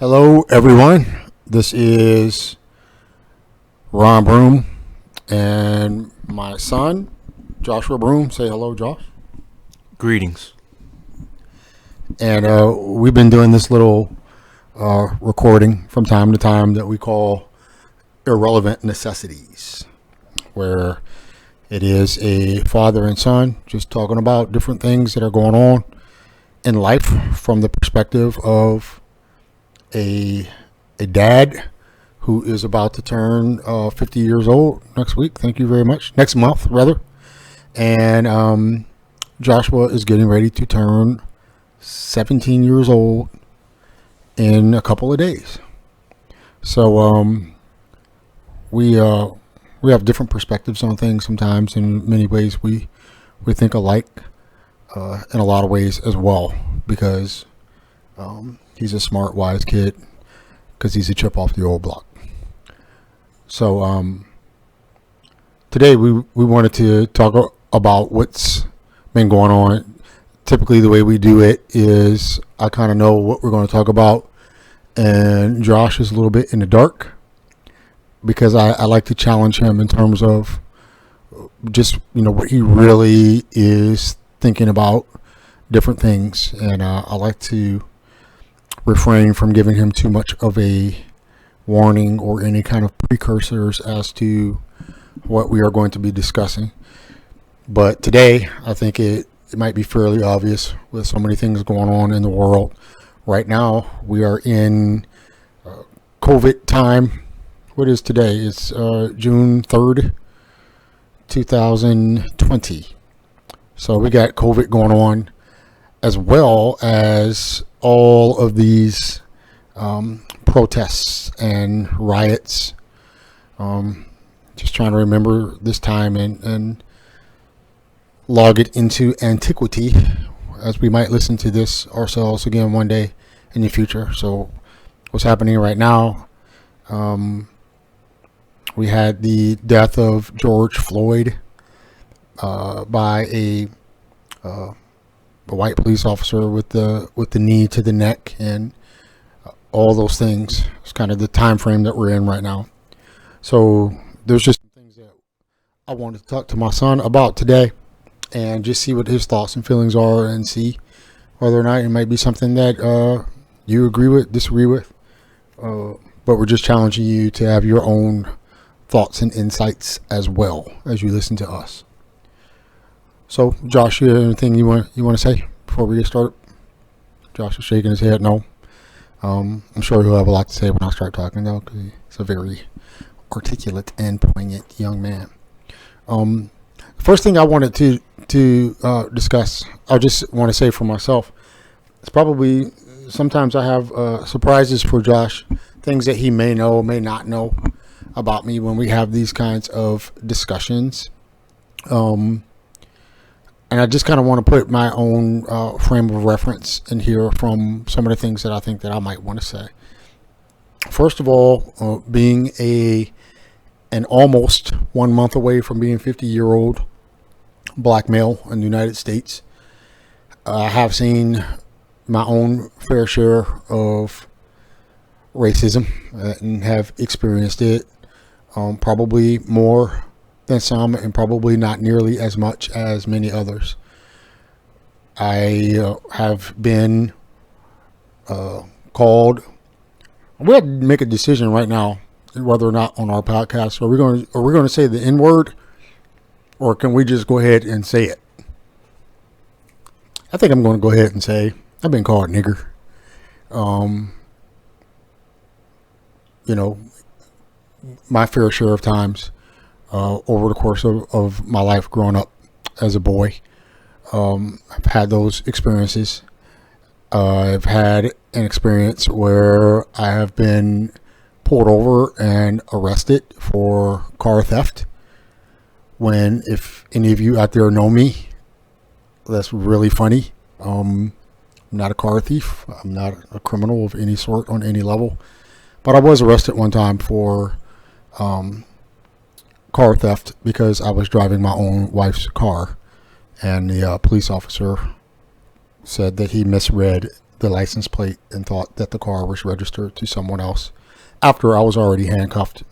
Hello, everyone. This is Ron Broom and my son, Joshua Broom. Say hello, Josh. Greetings. And we've been doing this little recording from time to time that we call Irrelevant Necessities, where it is a father and son just talking about different things that are going on in life from the perspective of a dad who is about to turn 50 years old next week. Thank you very much. Next month, rather. And Joshua is getting ready to turn 17 years old in a couple of days. So we have different perspectives on things sometimes. In many ways, we think alike in a lot of ways as well, because he's a smart, wise kid, because he's a chip off the old block. So today we wanted to talk about what's been going on. Typically the way we do it is I kind of know what we're going to talk about, and Josh is a little bit in the dark, because I like to challenge him in terms of just, what he really is thinking about different things. And I like to refrain from giving him too much of a warning or any kind of precursors as to what we are going to be discussing. But today, I think it might be fairly obvious with so many things going on in the world. Right now, we are in COVID time. What is today? It's June 3rd, 2020. So we got COVID going on, as well as all of these protests and riots. Just trying to remember this time and log it into antiquity, as we might listen to this ourselves again one day in the future. So what's happening right now, we had the death of George Floyd by a white police officer with the knee to the neck, and all those things. It's kind of the time frame that we're in right now. So there's just some things that I wanted to talk to my son about today, and just see what his thoughts and feelings are, and see whether or not it might be something that you agree with, disagree with. But we're just challenging you to have your own thoughts and insights as well as you listen to us. So, Josh, you have anything you want to say before we get started? Josh is shaking his head no. I'm sure he'll have a lot to say when I start talking, though, because he's a very articulate and poignant young man. First thing I wanted to discuss, I just want to say for myself, it's probably sometimes I have surprises for Josh, things that he may know, may not know about me when we have these kinds of discussions. And I just kind of want to put my own frame of reference in here from some of the things that I think that I might want to say. First of all, being an almost 1 month away from being 50-year-old black male in the United States, I have seen my own fair share of racism and have experienced it, probably more than some, and probably not nearly as much as many others. I have been called. We have to make a decision right now whether or not on our podcast are we going to say the N word, or can we just go ahead and say it? I think I'm going to go ahead and say I've been called nigger. My fair share of times. Over the course of my life growing up as a boy. I've had those experiences. I've had an experience where I have been pulled over and arrested for car theft. When, if any of you out there know me, that's really funny. I'm not a car thief. I'm not a criminal of any sort on any level. But I was arrested one time for car theft because I was driving my own wife's car, and the police officer said that he misread the license plate and thought that the car was registered to someone else after I was already handcuffed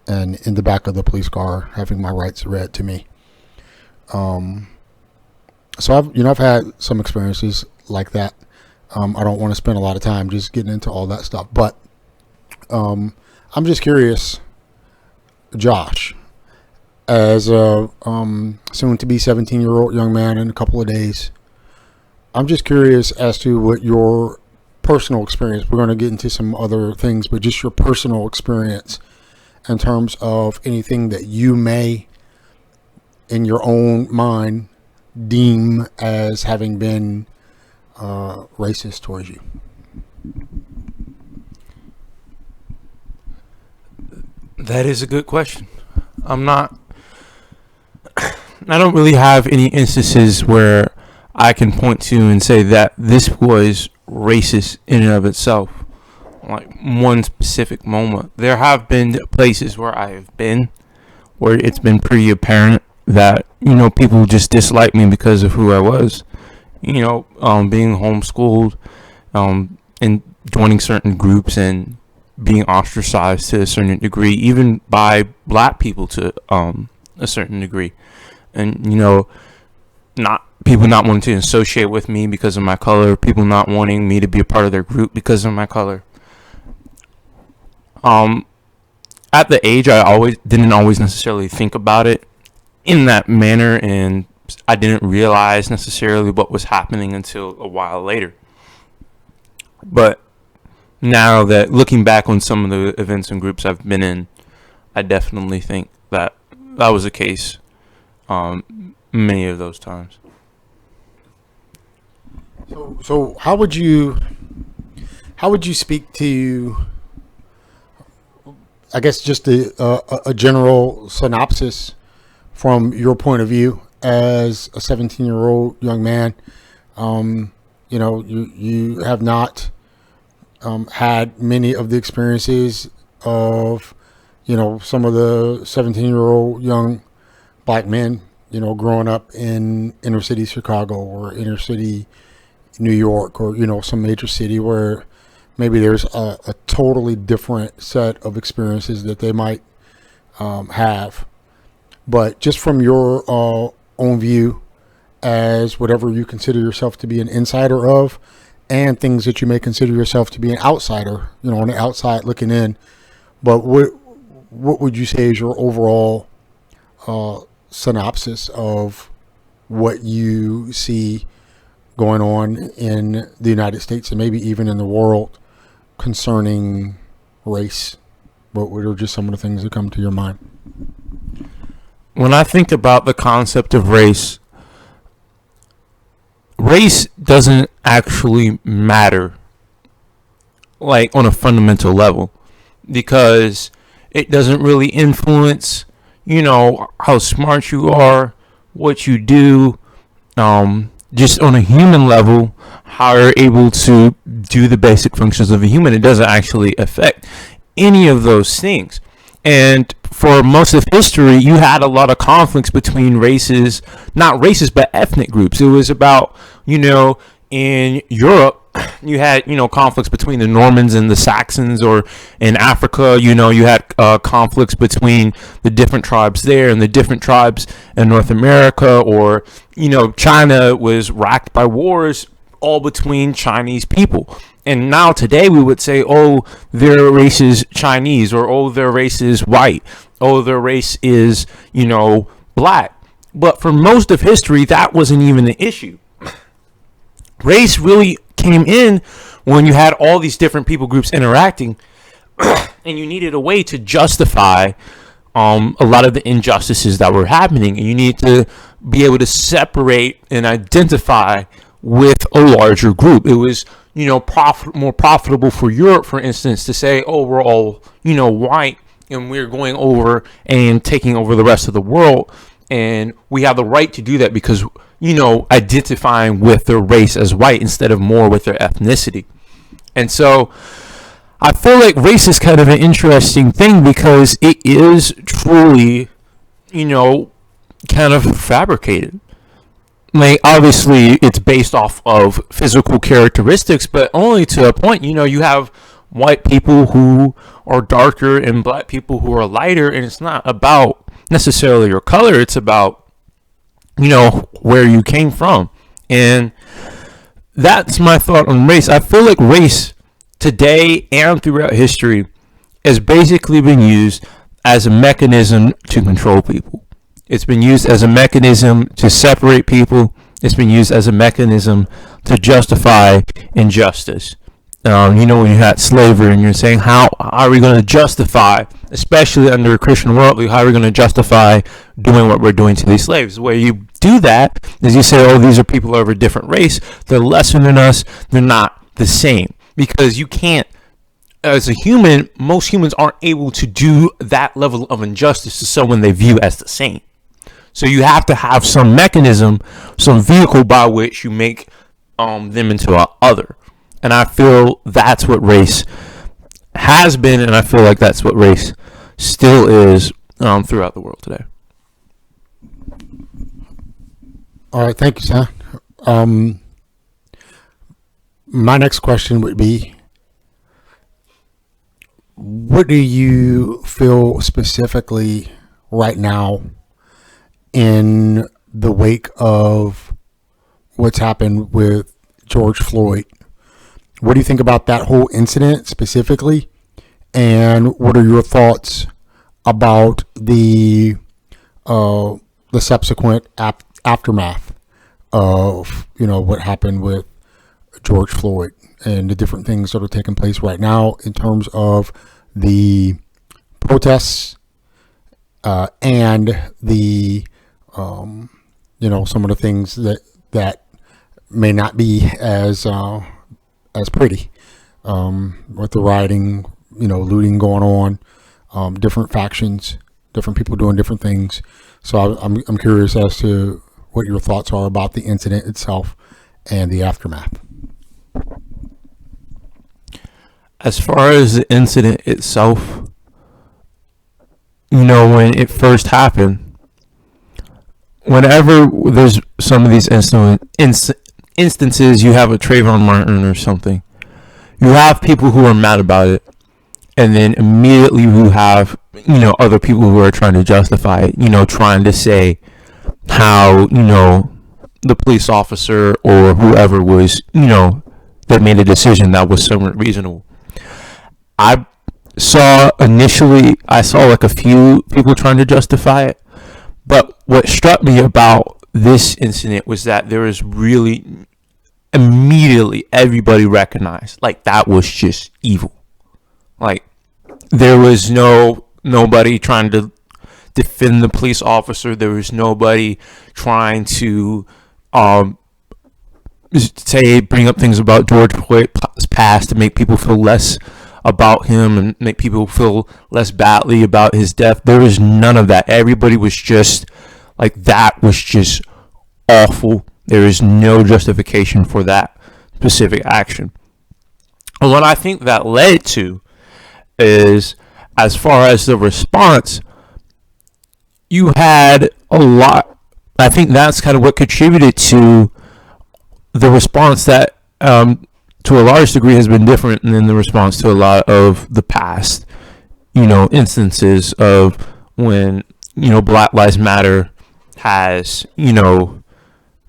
and in the back of the police car having my rights read to me. So I've had some experiences like that. I don't want to spend a lot of time just getting into all that stuff, but I'm just curious, Josh, as a soon to be 17-year-old young man in a couple of days, I'm just curious as to what your personal experience. We're going to get into some other things, but just your personal experience in terms of anything that you may, in your own mind, deem as having been racist towards you. That is a good question. I don't really have any instances where I can point to and say that this was racist in and of itself. Like one specific moment. There have been places where I have been where it's been pretty apparent that, people just dislike me because of who I was. Being homeschooled, and joining certain groups and being ostracized to a certain degree, even by black people to a certain degree. And, not people not wanting to associate with me because of my color, people not wanting me to be a part of their group because of my color. At the age, I didn't always necessarily think about it in that manner, and I didn't realize necessarily what was happening until a while later. But now that looking back on some of the events and groups I've been in, I definitely think that that was the case many of those times. So how would you speak to, I guess, just a general synopsis from your point of view as a 17-year-old young man? You have not had many of the experiences of, some of the 17-year-old young black men, growing up in inner city Chicago or inner city New York, or, some major city where maybe there's a totally different set of experiences that they might have. But just from your own view, as whatever you consider yourself to be an insider of, and things that you may consider yourself to be an outsider, on the outside looking in. But what would you say is your overall synopsis of what you see going on in the United States and maybe even in the world concerning race? What are just some of the things that come to your mind? When I think about the concept of race doesn't actually matter, like on a fundamental level, because it doesn't really influence, how smart you are, what you do, just on a human level, how you're able to do the basic functions of a human. It doesn't actually affect any of those things. And for most of history, you had a lot of conflicts between races, not races, but ethnic groups. It was about, in Europe, you had, conflicts between the Normans and the Saxons, or in Africa, you had conflicts between the different tribes there and the different tribes in North America, or, China was racked by wars all between Chinese people. And now today we would say, oh, their race is Chinese, or oh, their race is white, oh, their race is, black. But for most of history, that wasn't even the issue. Race really came in when you had all these different people groups interacting, and you needed a way to justify a lot of the injustices that were happening, and you need to be able to separate and identify with a larger group. It was, more profitable for Europe, for instance, to say, oh, we're all, white, and we're going over and taking over the rest of the world, and we have the right to do that because, identifying with their race as white instead of more with their ethnicity. And so I feel like race is kind of an interesting thing because it is truly, kind of fabricated. like obviously it's based off of physical characteristics, but only to a point. You have white people who are darker and black people who are lighter, and it's not about necessarily your color. It's about where you came from. And that's my thought on race. I feel like race today and throughout history has basically been used as a mechanism to control people. It's been used as a mechanism to separate people. It's been used as a mechanism to justify injustice. When you had slavery and you're saying, how are we going to justify, especially under a Christian worldview, how are we going to justify doing what we're doing to these slaves? Where you do that is you say, oh, these are people of a different race. They're lesser than us. They're not the same. Because you can't, as a human, most humans aren't able to do that level of injustice to someone they view as the same. So you have to have some mechanism, some vehicle by which you make them into a other. And I feel that's what race has been, and I feel like that's what race still is throughout the world today. All right, thank you, Sam. My next question would be, what do you feel specifically right now in the wake of what's happened with George Floyd? What do you think about that whole incident specifically? And what are your thoughts about the subsequent aftermath of what happened with George Floyd and the different things that are taking place right now in terms of the protests and the some of the things that may not be as pretty with the rioting, looting going on, different factions, different people doing different things. So I'm curious as to what your thoughts are about the incident itself and the aftermath. As far as the incident itself, when it first happened, whenever there's some of these instances, you have a Trayvon Martin or something, you have people who are mad about it, and then immediately you have other people who are trying to justify it, trying to say how the police officer or whoever was that made a decision that was somewhat reasonable. I saw like a few people trying to justify it, but what struck me about this incident was that there was really immediately everybody recognized like that was just evil. Like there was nobody trying to defend the police officer. There was nobody trying to bring up things about George Floyd's past to make people feel less about him and make people feel less badly about his death. There was none of that. Everybody was just like, that was just awful. There is no justification for that specific action. And what I think that led to is, as far as the response, you had a lot. I think that's kind of what contributed to the response that, to a large degree, has been different than the response to a lot of the past, instances of when, Black Lives Matter has,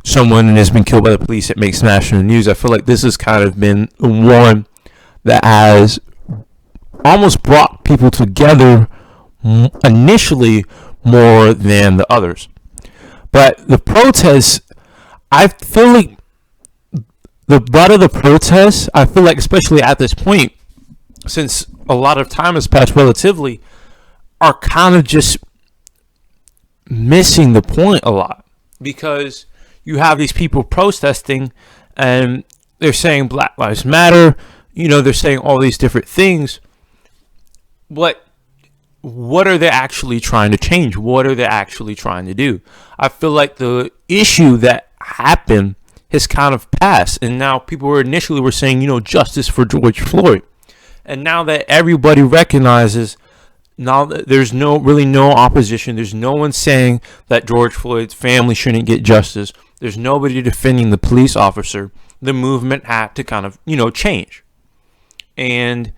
someone has been killed by the police. It makes national news. I feel like this has kind of been one that has almost brought people together initially more than the others. But the protests, I feel like the butt of the protests, I feel like, especially at this point, since a lot of time has passed relatively, are kind of just missing the point a lot, because you have these people protesting and they're saying Black Lives Matter, they're saying all these different things. What are they actually trying to change? What are they actually trying to do? I feel like the issue that happened has kind of passed, and now people initially were saying, justice for George Floyd. And now that everybody recognizes, now that there's no opposition, there's no one saying that George Floyd's family shouldn't get justice. there's nobody defending the police officer, the movement had to kind of, change. And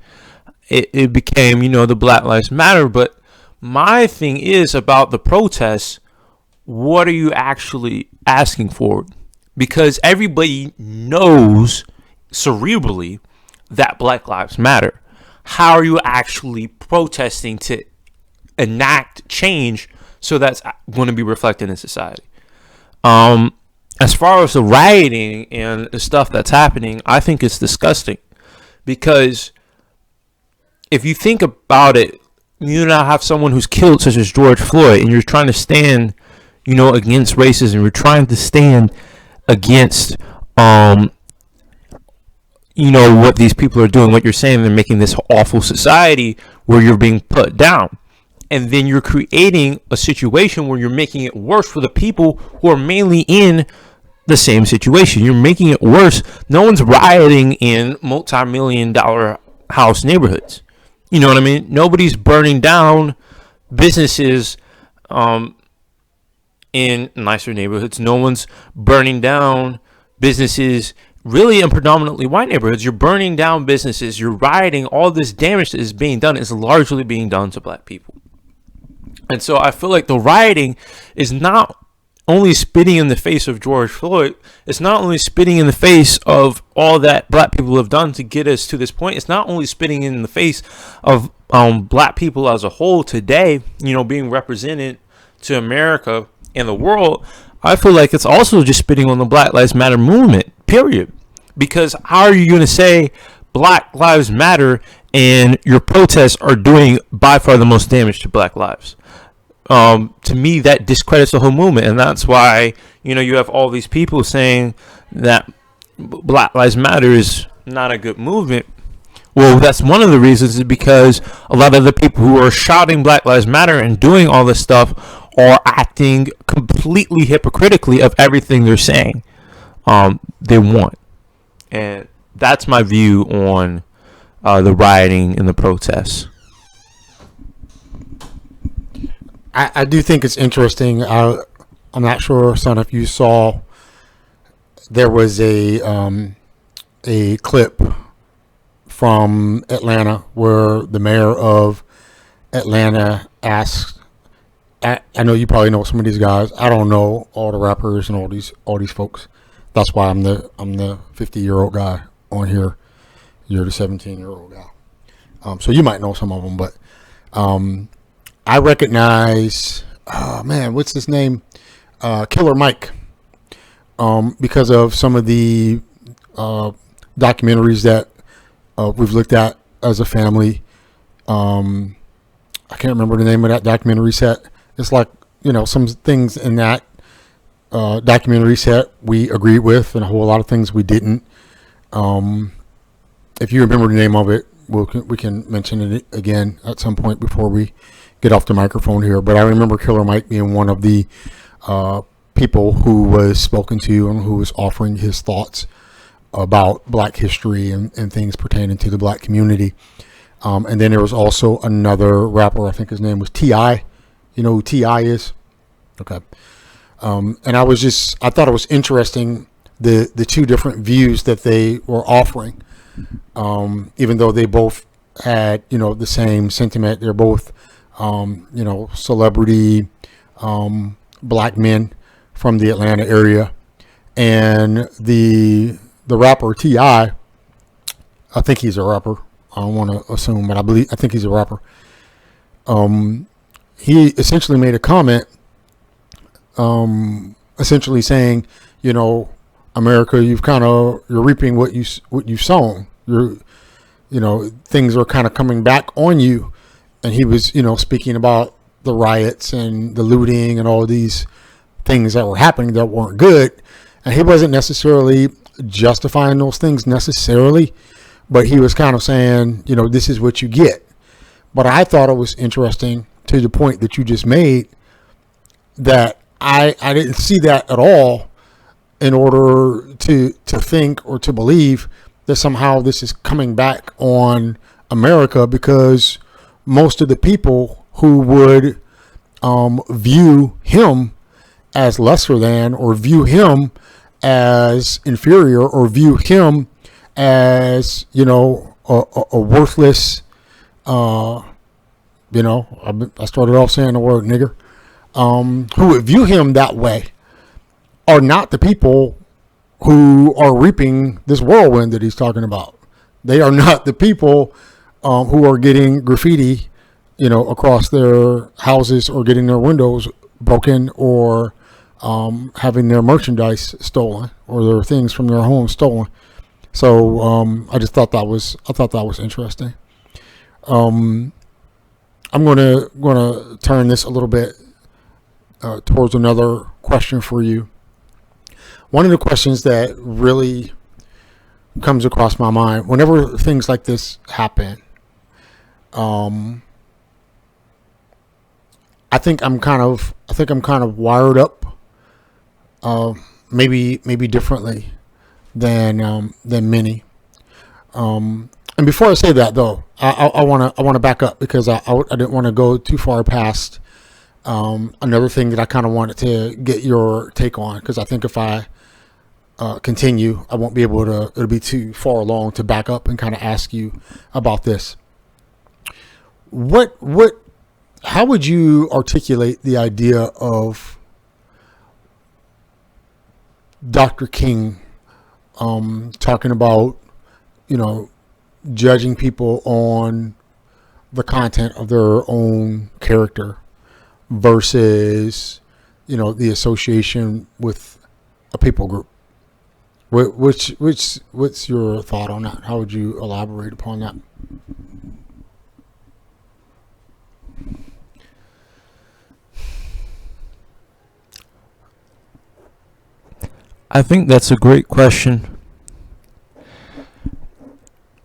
it became, the Black Lives Matter. But my thing is about the protests, what are you actually asking for? Because everybody knows cerebrally that Black Lives Matter. How are you actually protesting to enact change so that's going to be reflected in society? As far as the rioting and the stuff that's happening, I think it's disgusting. Because if you think about it, you now have someone who's killed, such as George Floyd, and you're trying to stand, against racism. You're trying to stand against, what these people are doing, what you're saying. They're making this awful society where you're being put down. And then you're creating a situation where you're making it worse for the people who are mainly in the same situation. You're making it worse. No one's rioting in multi-million-dollar house neighborhoods. You know what I mean? Nobody's burning down businesses in nicer neighborhoods. No one's burning down businesses really in predominantly white neighborhoods. You're burning down businesses. You're rioting. All this damage that is being done is largely being done to black people. And so I feel like the rioting is not only spitting in the face of George Floyd. It's not only spitting in the face of all that black people have done to get us to this point. It's not only spitting in the face of black people as a whole today, being represented to America and the world. I feel like it's also just spitting on the Black Lives Matter movement, period. Because how are you going to say Black Lives Matter and your protests are doing by far the most damage to black lives? To me, that discredits the whole movement. And that's why, you have all these people saying that Black Lives Matter is not a good movement. Well, that's one of the reasons, is because a lot of the people who are shouting Black Lives Matter and doing all this stuff are acting completely hypocritically of everything they're saying they want. And that's my view on the rioting and the protests. I do think it's interesting. I'm not sure, son, if you saw, there was a clip from Atlanta where the mayor of Atlanta asked, I know you probably know some of these guys. I don't know all the rappers and all these folks. That's why I'm the 50-year-old guy on here. You're the 17-year-old guy. So you might know some of them, but I recognize, what's his name? Killer Mike. Because of some of the documentaries that we've looked at as a family. I can't remember the name of that documentary set. It's like, some things in that documentary set we agreed with, and a whole lot of things we didn't. If you remember the name of it, we can mention it again at some point before we get off the microphone here. But I remember Killer Mike being one of the people who was spoken to and who was offering his thoughts about black history and things pertaining to the black community. And then there was also another rapper, I think his name was T.I. You know who T.I. is? Okay. And I thought it was interesting, the two different views that they were offering, even though they both had, the same sentiment. They're both, celebrity black men from the Atlanta area. And the rapper T.I., I think he's a rapper. I don't want to assume, but I think he's a rapper. He essentially made a comment, essentially saying, America, you're reaping what you've sown. Things are kind of coming back on you. And he was, speaking about the riots and the looting and all these things that were happening that weren't good. And he wasn't necessarily justifying those things necessarily, but he was kind of saying, this is what you get. But I thought it was interesting, to the point that you just made, that I didn't see that at all, in order to think or to believe that somehow this is coming back on America, because most of the people who would view him as lesser than, or view him as inferior, or view him as, a worthless, I started off saying the word nigger, who would view him that way are not the people who are reaping this whirlwind that he's talking about. They are not the people who are getting graffiti, across their houses, or getting their windows broken, or having their merchandise stolen, or their things from their home stolen. So I thought that was interesting. I'm gonna turn this a little bit towards another question for you. One of the questions that really comes across my mind whenever things like this happen, I think I'm kind of wired up, maybe differently than many. And before I say that, though, I want to back up, because I didn't want to go too far past another thing that I kind of wanted to get your take on, because I think if I continue, I won't be able to. It'll be too far along to back up and kind of ask you about this. How would you articulate the idea of Dr. King talking about, judging people on the content of their own character versus, the association with a people group? What's your thought on that? How would you elaborate upon that? I think that's a great question.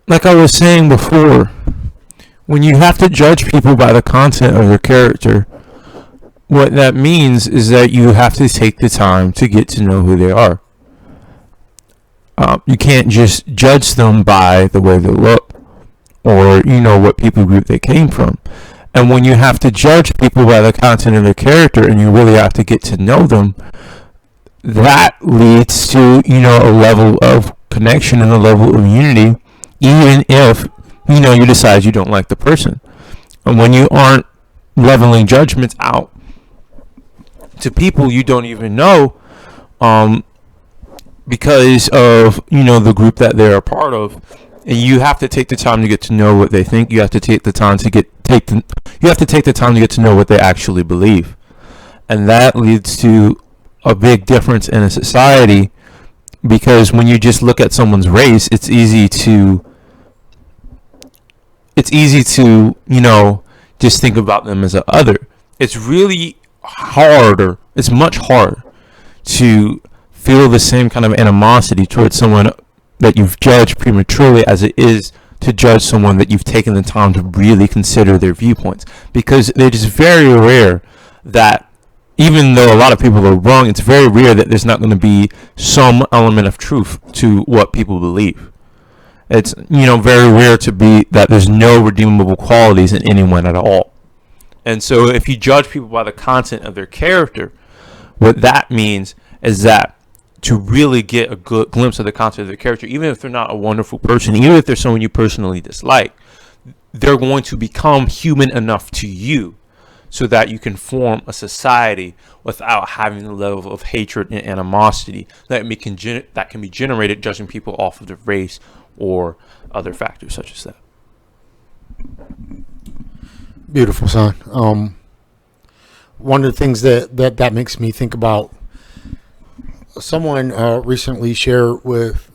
Like I was saying before, when you have to judge people by the content of their character, what that means is that you have to take the time to get to know who they are. You can't just judge them by the way they look, or what people group they came from. And when you have to judge people by the content of their character, and you really have to get to know them, that leads to a level of connection and a level of unity, even if you decide you don't like the person. And when you aren't leveling judgments out to people you don't even know, because of the group that they're a part of, and you have to take the time to get to know what they think. You have to take the time to get to know what they actually believe, and that leads to a big difference in a society. Because when you just look at someone's race, it's easy to just think about them as a other. It's really harder. It's much harder to feel the same kind of animosity towards someone that you've judged prematurely as it is to judge someone that you've taken the time to really consider their viewpoints. Because it is very rare that, even though a lot of people are wrong, it's very rare that there's not going to be some element of truth to what people believe. It's, very rare to be that there's no redeemable qualities in anyone at all. And so if you judge people by the content of their character, what that means is that to really get a good glimpse of the content of their character, even if they're not a wonderful person, even if they're someone you personally dislike, they're going to become human enough to you so that you can form a society without having the level of hatred and animosity that can be generated judging people off of their race or other factors such as that. Beautiful, son. One of the things that makes me think about, someone recently shared with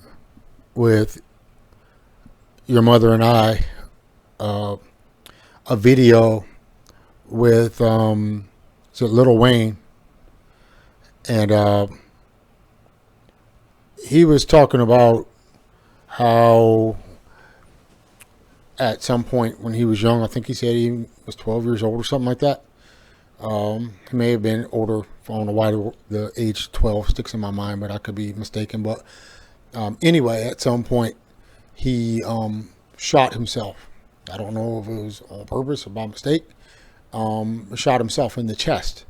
your mother and I a video with Lil Wayne, and he was talking about how at some point when he was young, I think he said he was 12 years old or something like that. He may have been older. I don't know why the age 12 sticks in my mind, but I could be mistaken. But anyway, at some point, he shot himself. I don't know if it was on purpose or by mistake. Shot himself in the chest.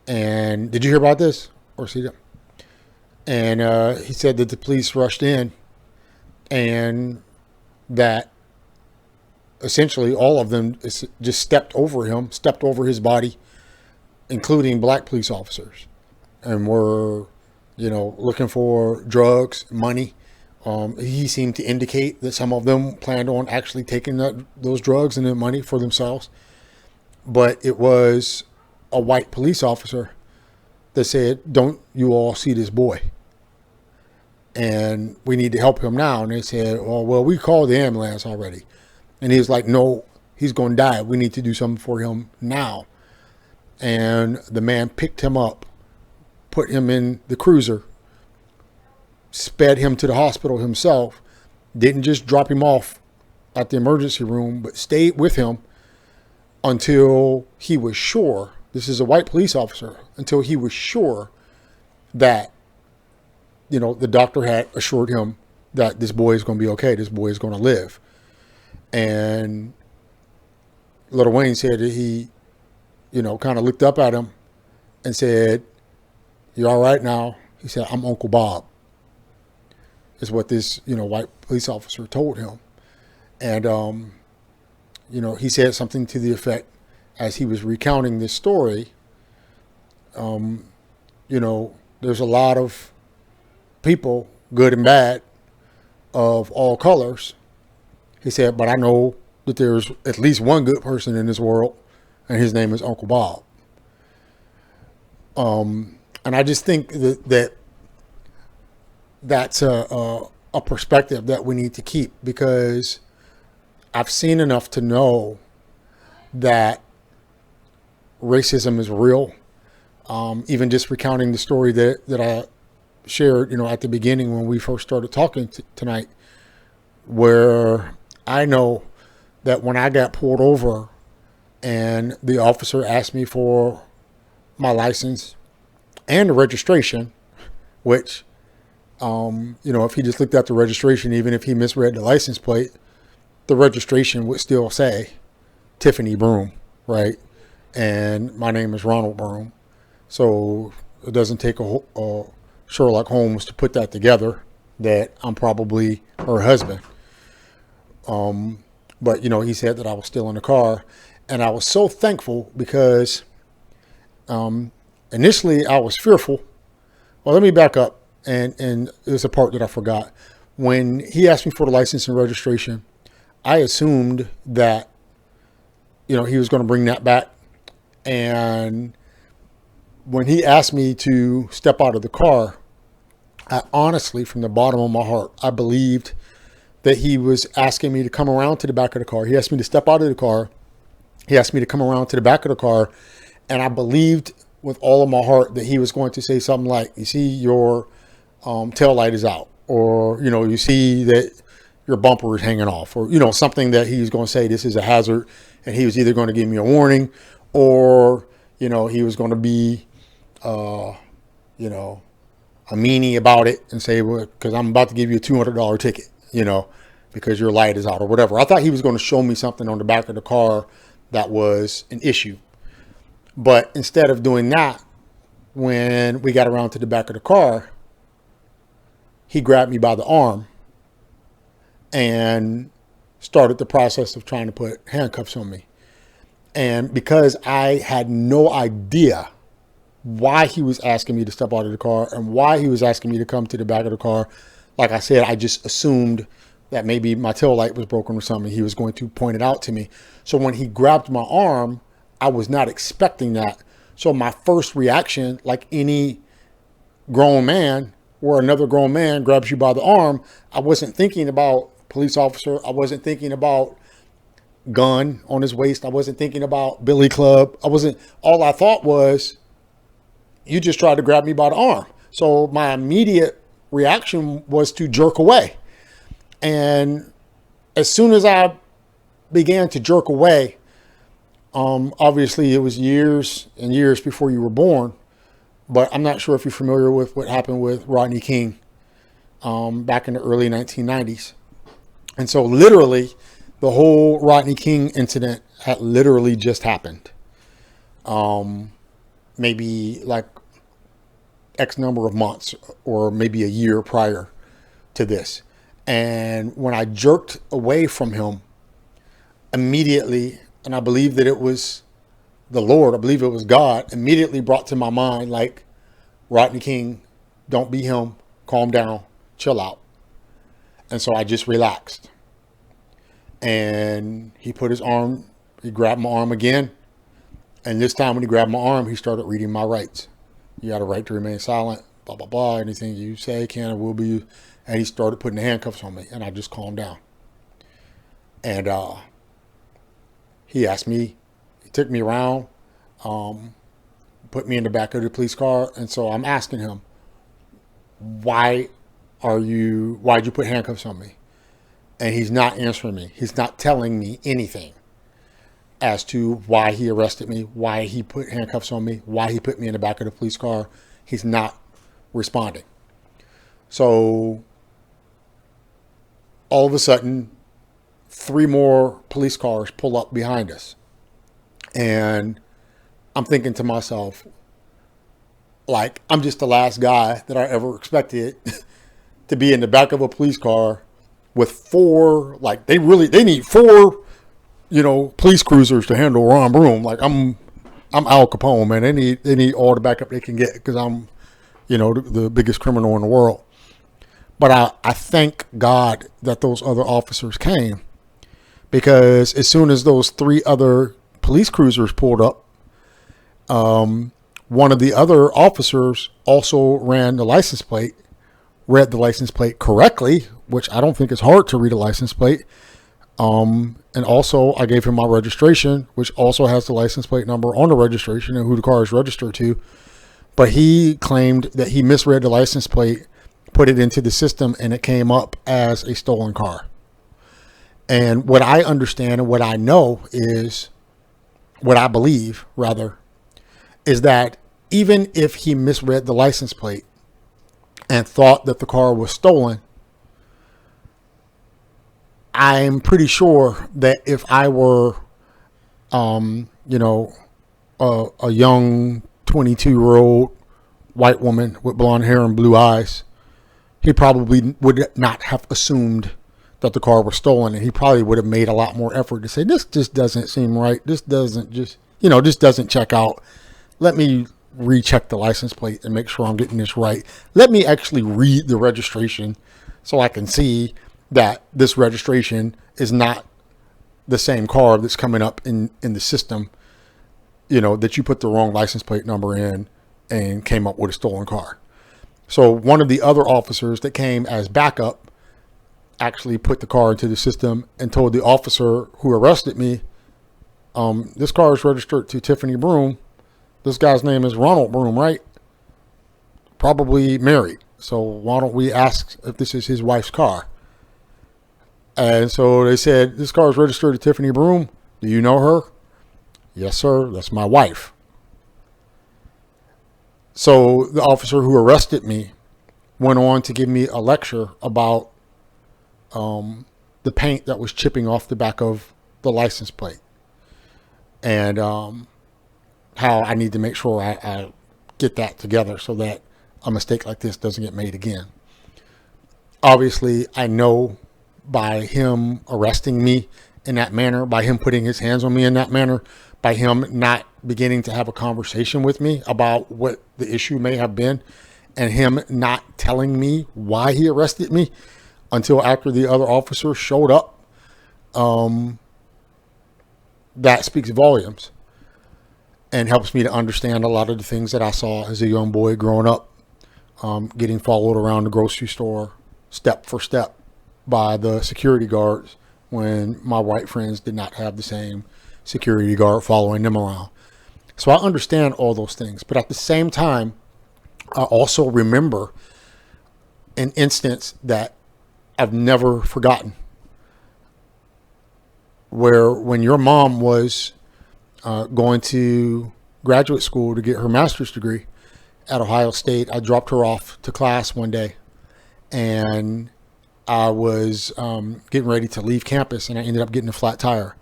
And did you hear about this or see that? And he said that the police rushed in and that essentially all of them just stepped over him, stepped over his body, including black police officers, and were, looking for drugs, money. He seemed to indicate that some of them planned on actually taking those drugs and the money for themselves. But it was a white police officer that said, "Don't you all see this boy? And we need to help him now." And they said, well, we called the ambulance already. And he was like, "No, he's going to die. We need to do something for him now." And the man picked him up, put him in the cruiser, sped him to the hospital himself, didn't just drop him off at the emergency room, but stayed with him until he was sure, this is a white police officer, until he was sure that, the doctor had assured him that this boy is going to be okay. This boy is going to live. And Little Wayne said that he, kind of looked up at him and said, "You all right now?" He said, "I'm Uncle Bob," is what this, white police officer told him. And, he said something to the effect, as he was recounting this story, there's a lot of people, good and bad, of all colors. He said, but I know that there's at least one good person in this world, and his name is Uncle Bob. And I just think that's a perspective that we need to keep, because I've seen enough to know that racism is real. Even just recounting the story that I shared, at the beginning when we first started talking tonight, where I know that when I got pulled over and the officer asked me for my license and the registration, which, if he just looked at the registration, even if he misread the license plate, the registration would still say Tiffany Broom, right? And my name is Ronald Broom. So it doesn't take a Sherlock Holmes to put that together that I'm probably her husband. But, he said that I was still in the car, and I was so thankful because initially I was fearful. Well, let me back up, and there's a part that I forgot. When he asked me for the license and registration, I assumed that, he was going to bring that back. And when he asked me to step out of the car, I honestly, from the bottom of my heart, I believed that he was asking me to come around to the back of the car. He asked me to step out of the car. He asked me to come around to the back of the car. And I believed with all of my heart that he was going to say something like, "You see, your tail light is out," or, "You see that your bumper is hanging off," or, something that he was going to say, "This is a hazard." And he was either going to give me a warning, or, he was going to be, a meanie about it and say, "Well, because I'm about to give you a $200 ticket, because your light is out," or whatever. I thought he was going to show me something on the back of the car that was an issue. But instead of doing that, when we got around to the back of the car, he grabbed me by the arm and started the process of trying to put handcuffs on me. And because I had no idea why he was asking me to step out of the car and why he was asking me to come to the back of the car, like I said, I just assumed that maybe my tail light was broken or something. He was going to point it out to me. So when he grabbed my arm, I was not expecting that. So my first reaction, like any grown man or another grown man grabs you by the arm, I wasn't thinking about police officer. I wasn't thinking about gun on his waist. I wasn't thinking about billy club. All I thought was, you just tried to grab me by the arm. So my immediate reaction was to jerk away. And as soon as I began to jerk away, obviously it was years and years before you were born, but I'm not sure if you're familiar with what happened with Rodney King back in the early 1990s. And so literally the whole Rodney King incident had literally just happened. maybe like X number of months or maybe a year prior to this. And when I jerked away from him immediately, and I believe that it was the Lord, I believe it was God, immediately brought to my mind, like, Rodney King, don't be him, calm down, chill out. And so I just relaxed. And he grabbed my arm again. And this time when he grabbed my arm, he started reading my rights. You got a right to remain silent, blah, blah, blah. Anything you say can and will be used. And he started putting the handcuffs on me, and I just calmed down. And he asked me, he took me around, put me in the back of the police car. And so I'm asking him, why'd you put handcuffs on me? And he's not answering me. He's not telling me anything as to why he arrested me, why he put handcuffs on me, why he put me in the back of the police car. He's not responding. So all of a sudden, 3 more police cars pull up behind us. And I'm thinking to myself, like, I'm just the last guy that I ever expected to be in the back of a police car with 4, like, they need 4, police cruisers to handle Ron Broom. Like, I'm Al Capone, man. They need all the backup they can get because I'm, the biggest criminal in the world. But I thank God that those other officers came, because as soon as those 3 other police cruisers pulled up, one of the other officers also read the license plate correctly, which I don't think is hard to read a license plate. And also I gave him my registration, which also has the license plate number on the registration and who the car is registered to. But he claimed that he misread the license plate, put it into the system, and it came up as a stolen car. And what I understand and what I know is, what I believe rather, is that even if he misread the license plate and thought that the car was stolen, I'm pretty sure that if I were, a young 22-year-old white woman with blonde hair and blue eyes, he probably would not have assumed that the car was stolen, and he probably would have made a lot more effort to say, this just doesn't seem right. This doesn't this doesn't check out. Let me recheck the license plate and make sure I'm getting this right. Let me actually read the registration so I can see that this registration is not the same car that's coming up in the system, that you put the wrong license plate number in and came up with a stolen car. So one of the other officers that came as backup actually put the car into the system and told the officer who arrested me, this car is registered to Tiffany Broom. This guy's name is Ronald Broom, right? Probably married. So why don't we ask if this is his wife's car? And so they said, this car is registered to Tiffany Broom. Do you know her? Yes, sir. That's my wife. So the officer who arrested me went on to give me a lecture about the paint that was chipping off the back of the license plate, and how I need to make sure I get that together so that a mistake like this doesn't get made again. Obviously, I know by him arresting me in that manner, by him putting his hands on me in that manner, by him not beginning to have a conversation with me about what the issue may have been, and him not telling me why he arrested me until after the other officers showed up, that speaks volumes and helps me to understand a lot of the things that I saw as a young boy growing up, getting followed around the grocery store step for step by the security guards when my white friends did not have the same security guard following them around. So I understand all those things, but at the same time, I also remember an instance that I've never forgotten, where when your mom was going to graduate school to get her master's degree at Ohio State, I dropped her off to class one day, and I was getting ready to leave campus, and I ended up getting a flat tire.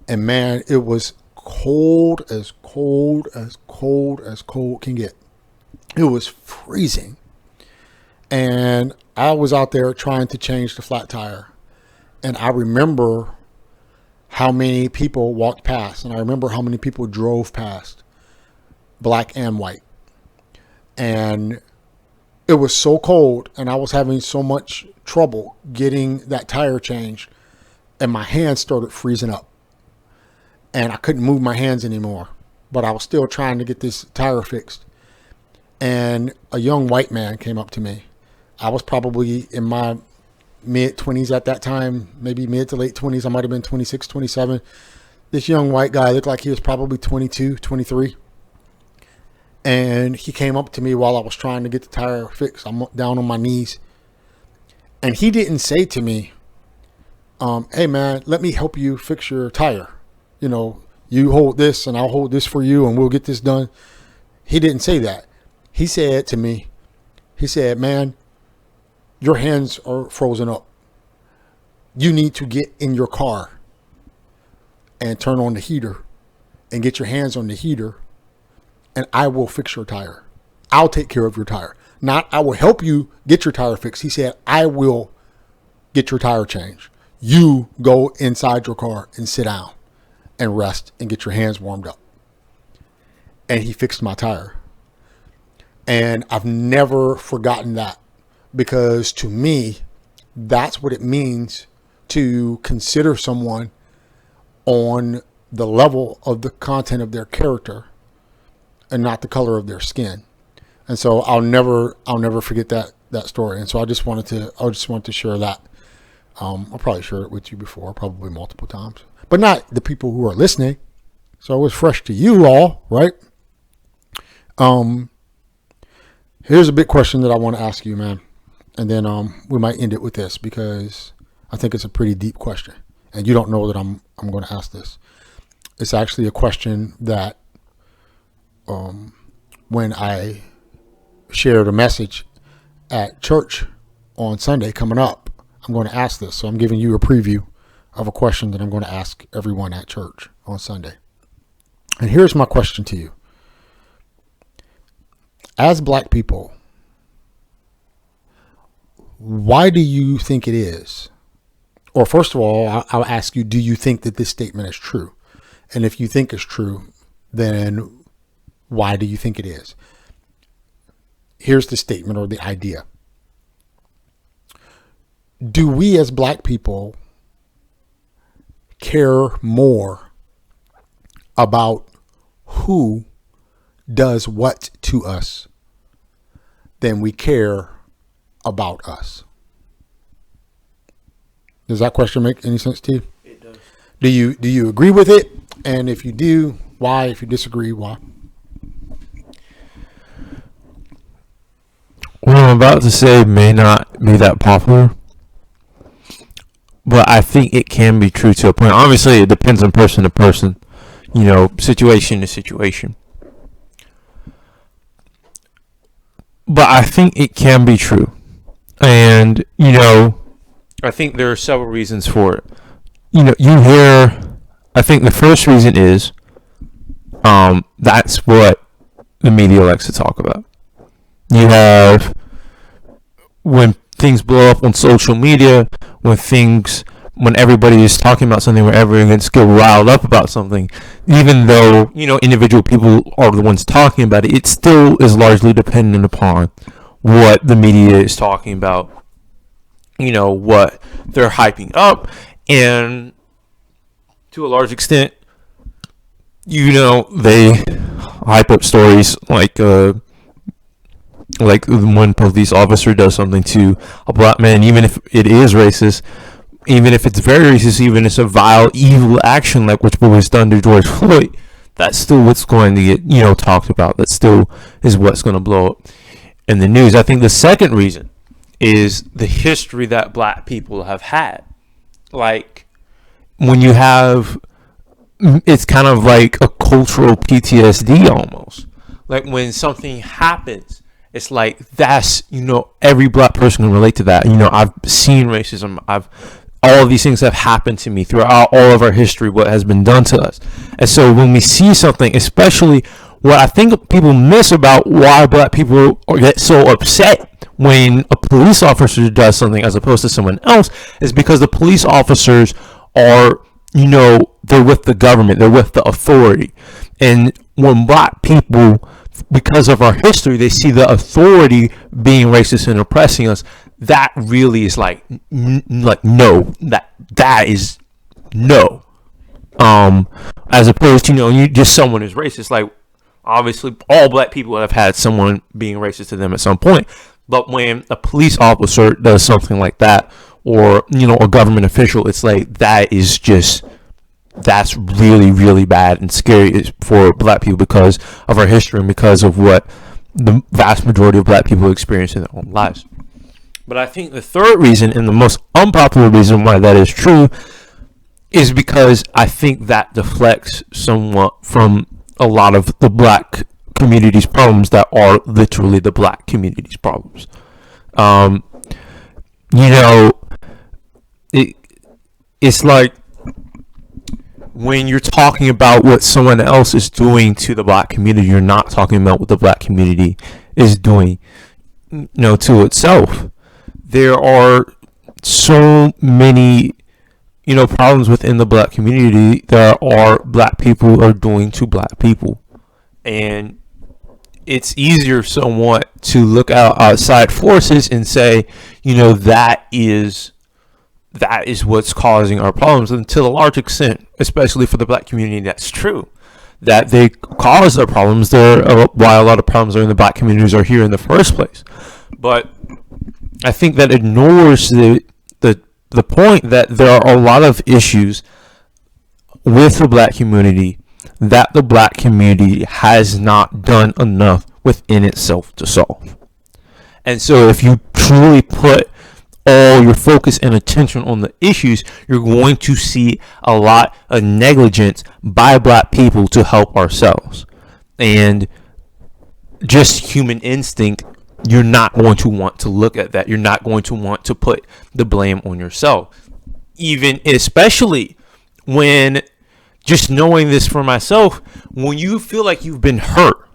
And man, it was cold as cold as cold as cold can get. It was freezing. And I was out there trying to change the flat tire. And I remember how many people walked past. And I remember how many people drove past, black and white. And it was so cold, and I was having so much trouble getting that tire changed, and my hands started freezing up, and I couldn't move my hands anymore, but I was still trying to get this tire fixed. And a young white man came up to me. I was probably in my mid-20s at that time, maybe mid to late 20s. I might have been 26, 27. This young white guy looked like he was probably 22, 23. And he came up to me while I was trying to get the tire fixed. I'm down on my knees. And he didn't say to me, hey, man, let me help you fix your tire. You know, you hold this and I'll hold this for you and we'll get this done. He didn't say that. He said to me, he said, man, your hands are frozen up. You need to get in your car and turn on the heater and get your hands on the heater, and I will fix your tire. I'll take care of your tire. Not I will help you get your tire fixed. He said, I will get your tire changed. You go inside your car and sit down and rest and get your hands warmed up. And he fixed my tire. And I've never forgotten that, because to me, that's what it means to consider someone on the level of the content of their character and not the color of their skin. And so I'll never forget that story. And so I just wanted to share that. I'll probably share it with you before, probably multiple times, but not the people who are listening. So it was fresh to you all, right? Here's a big question that I want to ask you, man. And then we might end it with this, because I think it's a pretty deep question. And you don't know that I'm going to ask this. It's actually a question that when I shared a message at church on Sunday coming up, I'm going to ask this. So I'm giving you a preview of a question that I'm going to ask everyone at church on Sunday. And here's my question to you. As black people, why do you think it is? Or first of all, I'll ask you, do you think that this statement is true? And if you think it's true, then why do you think it is? Here's the statement or the idea. Do we as black people care more about who does what to us than we care about us? Does that question make any sense to you? It does. Do you agree with it? And if you do, why? If you disagree, why? What I'm about to say may not be that popular, but I think it can be true to a point. Obviously, it depends on person to person, situation to situation. But I think it can be true. And, I think there are several reasons for it. I think the first reason is that's what the media likes to talk about. You have, when things blow up on social media, when everybody is talking about something, where everyone gets riled up about something, even though, individual people are the ones talking about it, it still is largely dependent upon what the media is talking about, what they're hyping up. And to a large extent, they hype up stories like when a police officer does something to a black man, even if it is racist, even if it's very racist, even if it's a vile, evil action like what was done to George Floyd, that's still what's going to get, talked about. That still is what's going to blow up in the news. I think the second reason is the history that black people have had. Like, when you have, it's kind of like a cultural PTSD almost. Like, when something happens, it's like, that's, every black person can relate to that. I've seen racism. All of these things have happened to me throughout all of our history, what has been done to us. And so when we see something, especially what I think people miss about why black people get so upset when a police officer does something as opposed to someone else, is because the police officers are, they're with the government, they're with the authority. And when black people, because of our history, they see the authority being racist and oppressing us, that really is like no, that is no. As opposed to, you just someone who's racist. Like, obviously all black people have had someone being racist to them at some point, but when a police officer does something like that, or a government official, it's like that's really, really bad and scary for black people because of our history and because of what the vast majority of black people experience in their own lives. But I think the third reason, and the most unpopular reason why that is true, is because I think that deflects somewhat from a lot of the black community's problems that are literally the black community's problems. It's like when you're talking about what someone else is doing to the black community, you're not talking about what the black community is doing, to itself. There are so many, problems within the black community that are black people are doing to black people. And it's easier somewhat to look outside forces and say, that is what's causing our problems. And to a large extent, especially for the black community, that's true. That they cause our problems. Why a lot of problems are in the black communities are here in the first place. But I think that ignores the point that there are a lot of issues with the black community that the black community has not done enough within itself to solve. And so if you truly put all your focus and attention on the issues, you're going to see a lot of negligence by black people to help ourselves. And just human instinct, you're not going to want to look at that. You're not going to want to put the blame on yourself. Especially when, just knowing this for myself, when you feel like you've been hurt,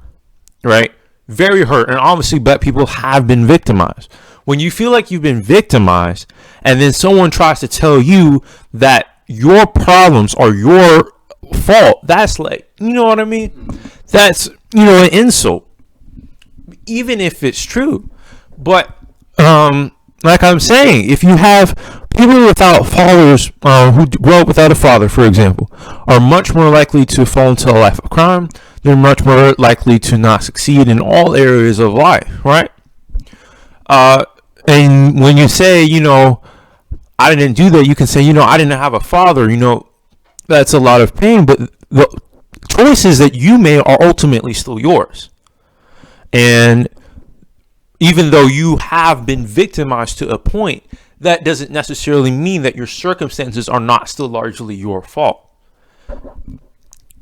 right? Very hurt. And obviously black people have been victimized. When you feel like you've been victimized and then someone tries to tell you that your problems are your fault, that's like, you know what I mean? That's, an insult. Even if it's true. But like I'm saying, if you have people without fathers, who grow up without a father, for example, are much more likely to fall into a life of crime. They're much more likely to not succeed in all areas of life, right? And when you say, I didn't do that, you can say, I didn't have a father, that's a lot of pain, but the choices that you made are ultimately still yours. And even though you have been victimized to a point, that doesn't necessarily mean that your circumstances are not still largely your fault.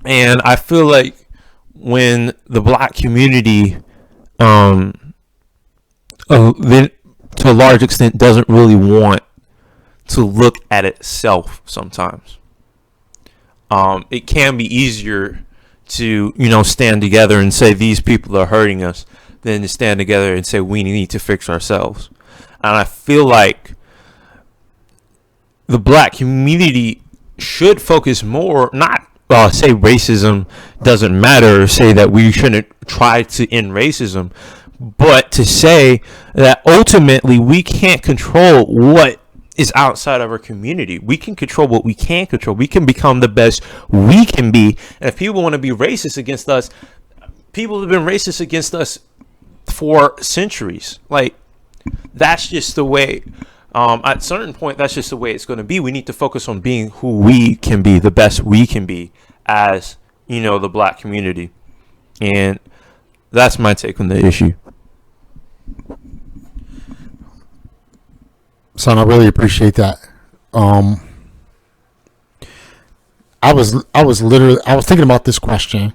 And I feel like when the black community, to a large extent, doesn't really want to look at itself sometimes, it can be easier to, stand together and say these people are hurting us than to stand together and say we need to fix ourselves. And I feel like the black community should focus more, not say racism doesn't matter or say that we shouldn't try to end racism, but to say that ultimately we can't control what is outside of our community. We can control what we can control. We can become the best we can be. And if people want to be racist against us, people have been racist against us for centuries. Like, that's just the way, at a certain point, that's just the way it's going to be. We need to focus on being who we can be, the best we can be as, the black community. And that's my take on the issue. Son, I really appreciate that. I was thinking about this question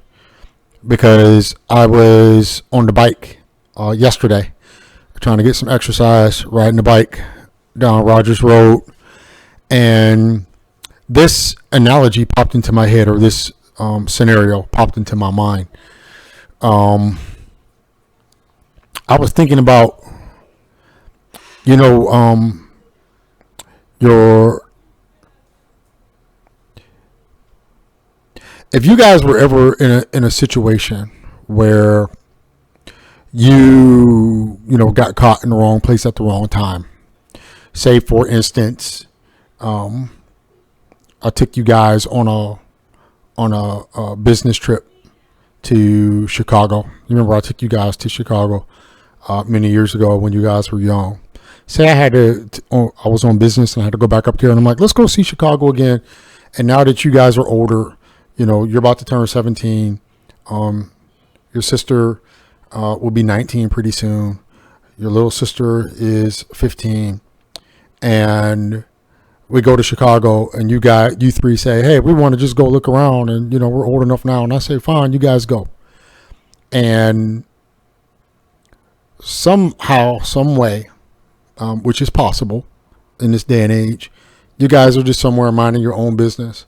because I was on the bike yesterday, trying to get some exercise, riding the bike down Rogers Road, and this analogy popped into my head, or this scenario popped into my mind. I was thinking about, you know, your if you guys were ever in a situation where you know got caught in the wrong place at the wrong time. Say for instance, I took you guys on a business trip to Chicago. You remember I took you guys to Chicago many years ago when you guys were young. Say I had I was on business and I had to go back up there, and I'm like, let's go see Chicago again. And now that you guys are older, you know, you're about to turn 17. Your sister will be 19 pretty soon. Your little sister is 15, and we go to Chicago, and you three say, hey, we want to just go look around, and you know we're old enough now. And I say, fine, you guys go. And somehow, some way, which is possible in this day and age, you guys are just somewhere minding your own business.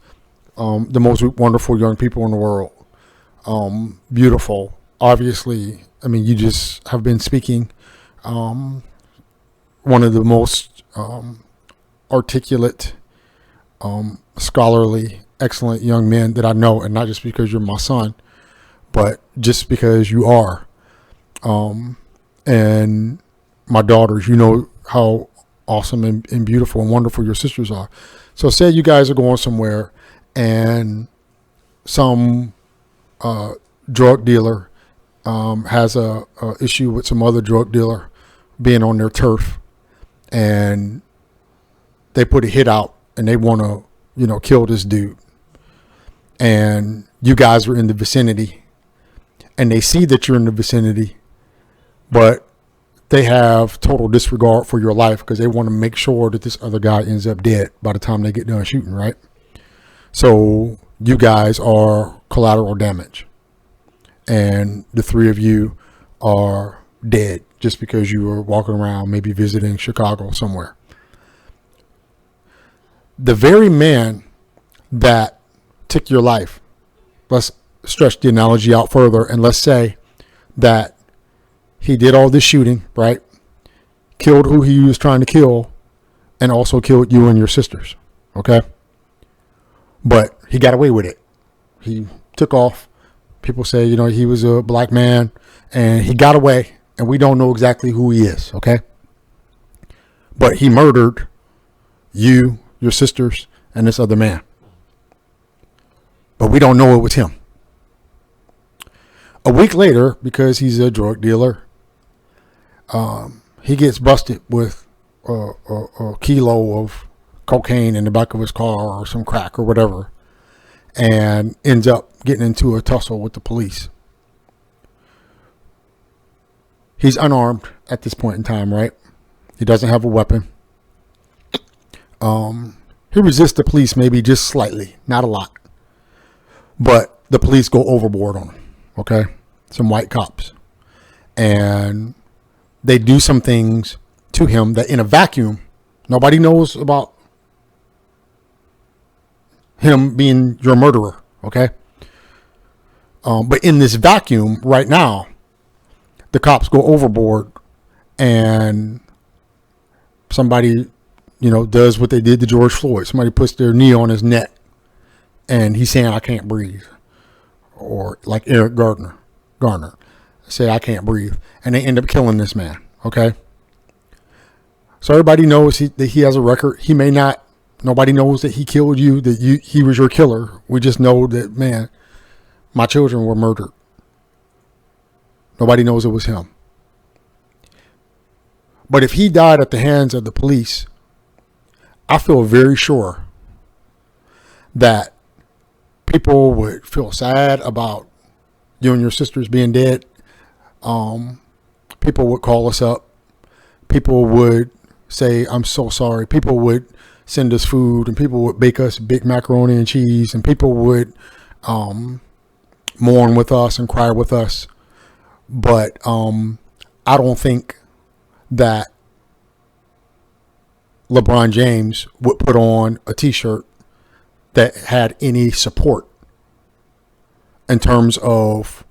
The most wonderful young people in the world. Beautiful. Obviously, I mean, you just have been speaking. One of the most articulate, scholarly, excellent young men that I know, and not just because you're my son, but just because you are. And my daughters, you know how awesome and beautiful and wonderful your sisters are. So say you guys are going somewhere and some drug dealer has a issue with some other drug dealer being on their turf, and they put a hit out and they want to, you know, kill this dude. And you guys are in the vicinity, and they see that you're in the vicinity, but they have total disregard for your life because they want to make sure that this other guy ends up dead by the time they get done shooting, right? So you guys are collateral damage, and the three of you are dead just because you were walking around, maybe visiting Chicago somewhere. The very man that took your life, let's stretch the analogy out further, and let's say that he did all this shooting, right? Killed who he was trying to kill, and also killed you and your sisters, okay? But he got away with it. He took off. People say, you know, he was a black man, and he got away, and we don't know exactly who he is, okay? But he murdered you, your sisters, and this other man. But we don't know it was him. A week later, because he's a drug dealer, he gets busted with a kilo of cocaine in the back of his car or some crack or whatever, and ends up getting into a tussle with the police. He's unarmed at this point in time, right? He doesn't have a weapon. He resists the police maybe just slightly, not a lot. But the police go overboard on him, okay? Some white cops. And they do some things to him that in a vacuum, nobody knows about him being your murderer, okay? But in this vacuum right now, the cops go overboard, and somebody, you know, does what they did to George Floyd. Somebody puts their knee on his neck, and he's saying, I can't breathe. Or like Eric Garner say, I can't breathe. And they end up killing this man, okay? So everybody knows that he has a record. He may not, nobody knows that he killed you, that he was your killer. We just know that, man, my children were murdered. Nobody knows it was him. But if he died at the hands of the police, I feel very sure that people would feel sad about you and your sisters being dead. People would call us up. People would say, I'm so sorry. People would send us food, and people would bake us big macaroni and cheese, and people would mourn with us and cry with us. But I don't think that LeBron James would put on a t-shirt that had any support in terms of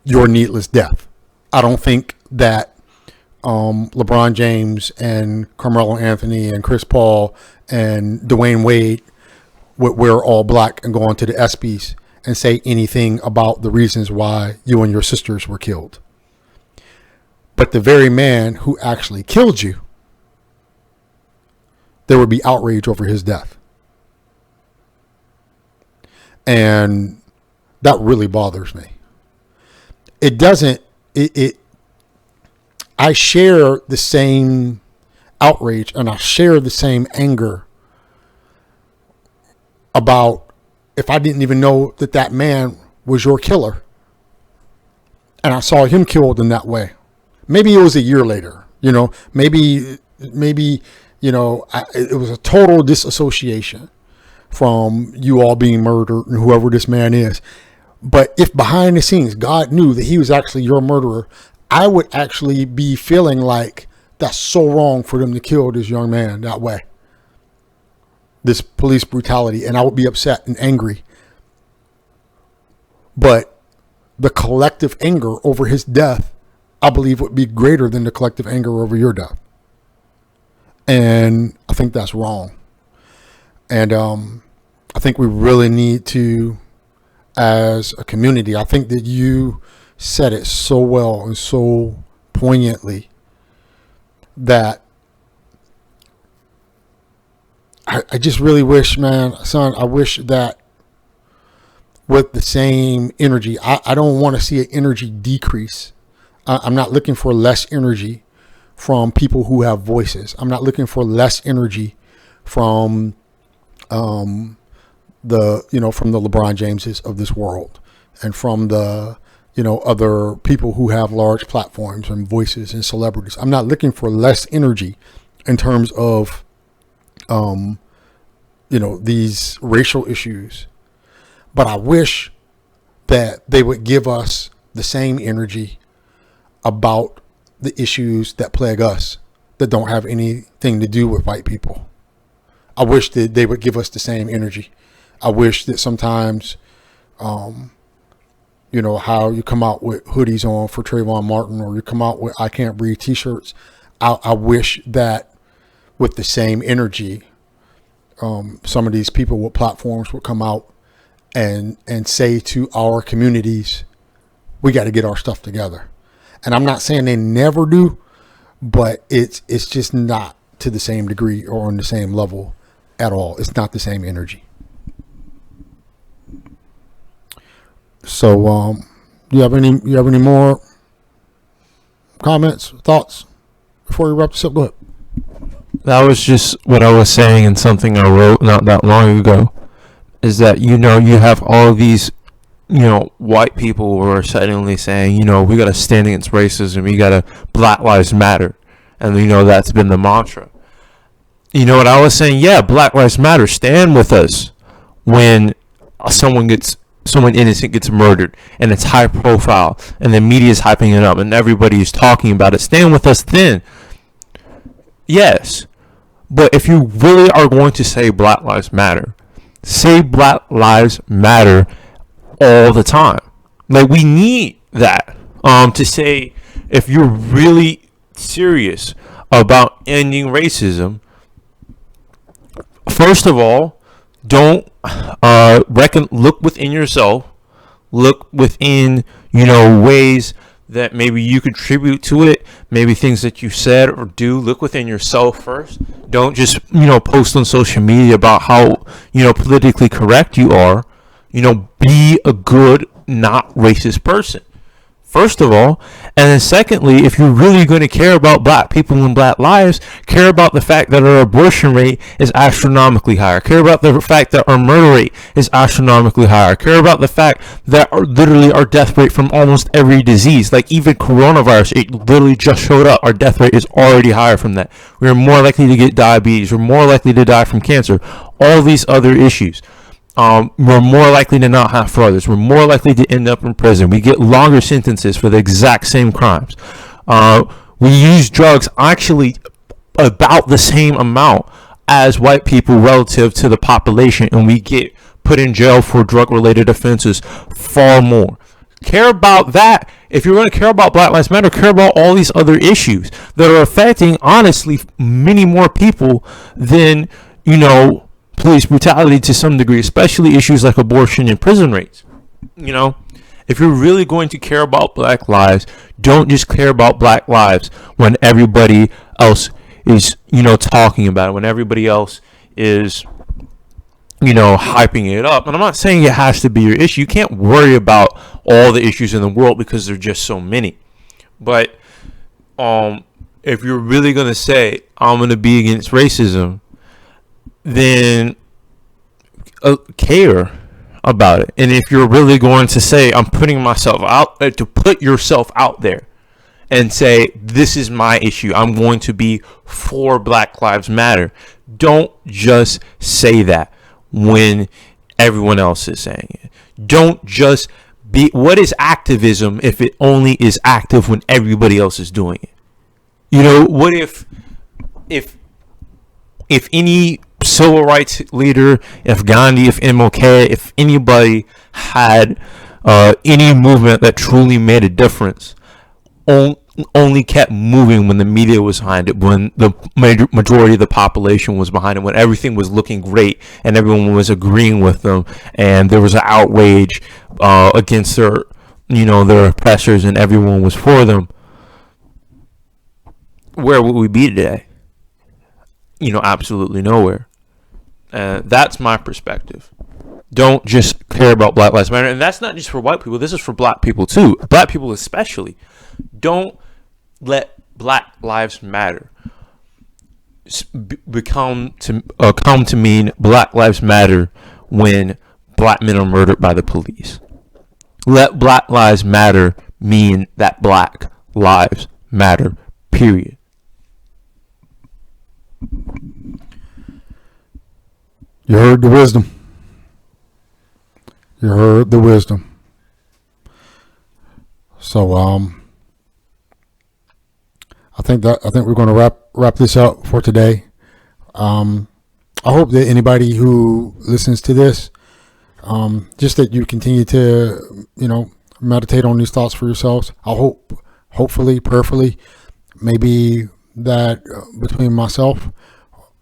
your needless death. I don't think that LeBron James and Carmelo Anthony and Chris Paul and Dwayne Wade would wear all black and go onto the ESPYs and say anything about the reasons why you and your sisters were killed. But the very man who actually killed you, there would be outrage over his death. And that really bothers me. It doesn't, I share the same outrage and I share the same anger about if I didn't even know that that man was your killer and I saw him killed in that way. Maybe it was a year later, maybe, it was a total disassociation from you all being murdered and whoever this man is. But if behind the scenes, God knew that he was actually your murderer, I would actually be feeling like that's so wrong for them to kill this young man that way. This police brutality. And I would be upset and angry. But the collective anger over his death, I believe, would be greater than the collective anger over your death. And I think that's wrong. And I think we really need to, as a community, I think that you said it so well and so poignantly that I just really wish, man, son, I wish that with the same energy, I don't want to see an energy decrease. I'm not looking for less energy from people who have voices. I'm not looking for less energy from from the LeBron Jameses of this world and from the other people who have large platforms and voices and celebrities. I'm not looking for less energy in terms of these racial issues, but I wish that they would give us the same energy about the issues that plague us that don't have anything to do with white people. I wish that they would give us the same energy. I wish that sometimes, how you come out with hoodies on for Trayvon Martin, or you come out with I Can't Breathe t-shirts. I wish that with the same energy, some of these people with platforms would come out and say to our communities, we got to get our stuff together. And I'm not saying they never do, but it's just not to the same degree or on the same level at all. It's not the same energy. So, you have any more comments, thoughts before we wrap this up? Go ahead. That was just what I was saying, and something I wrote not that long ago, is that, you have all these, white people who are suddenly saying, we got to stand against racism. We got to Black Lives Matter. And, that's been the mantra. You know what I was saying? Yeah, Black Lives Matter. Stand with us when someone innocent gets murdered and it's high profile and the media is hyping it up and everybody is talking about it. Stand with us then. Yes. But if you really are going to say Black Lives Matter, say Black Lives Matter all the time. Like, we need that to say, if you're really serious about ending racism, first of all, don't look within yourself, look within ways that maybe you contribute to it, maybe things that you said or do. Look within yourself first. Don't just post on social media about how politically correct you are. Be a good, not racist person, first of all. And then secondly, if you're really going to care about black people and black lives, care about the fact that our abortion rate is astronomically higher. Care about the fact that our murder rate is astronomically higher. Care about the fact that literally our death rate from almost every disease, like even coronavirus, it literally just showed up. Our death rate is already higher from that. We are more likely to get diabetes. We're more likely to die from cancer. All these other issues. We're more likely to not have fathers. We're more likely to end up in prison. We get longer sentences for the exact same crimes. We use drugs actually about the same amount as white people relative to the population, and we get put in jail for drug-related offenses, far more. Care about that. If you're going to care about Black Lives Matter, care about all these other issues that are affecting, honestly, many more people than, police brutality to some degree, especially issues like abortion and prison rates. If you're really going to care about Black lives, don't just care about Black lives when everybody else is, talking about it, when everybody else is, hyping it up. And I'm not saying it has to be your issue. You can't worry about all the issues in the world because there's just so many. But if you're really going to say, I'm going to be against racism, then care about it. And if you're really going to say, I'm putting myself out, to put yourself out there and say, this is my issue, I'm going to be for Black Lives Matter, don't just say that when everyone else is saying it. Don't just be. What is activism if it only is active when everybody else is doing it? What if any civil rights leader, if Gandhi, if MLK, if anybody had any movement that truly made a difference, only kept moving when the media was behind it, when the majority of the population was behind it, when everything was looking great and everyone was agreeing with them, and there was an outrage against their oppressors, and everyone was for them, where would we be today? Absolutely nowhere. That's my perspective. Don't just care about Black Lives Matter. And that's not just for white people. This is for Black people too. Black people especially. Don't let Black Lives Matter come to mean Black Lives Matter when Black men are murdered by the police. Let Black Lives Matter mean that Black Lives Matter, period. You heard the wisdom. You heard the wisdom. So I think we're going to wrap this up for today. I hope that anybody who listens to this, just that you continue to meditate on these thoughts for yourselves. I hope, hopefully, prayerfully, maybe that between myself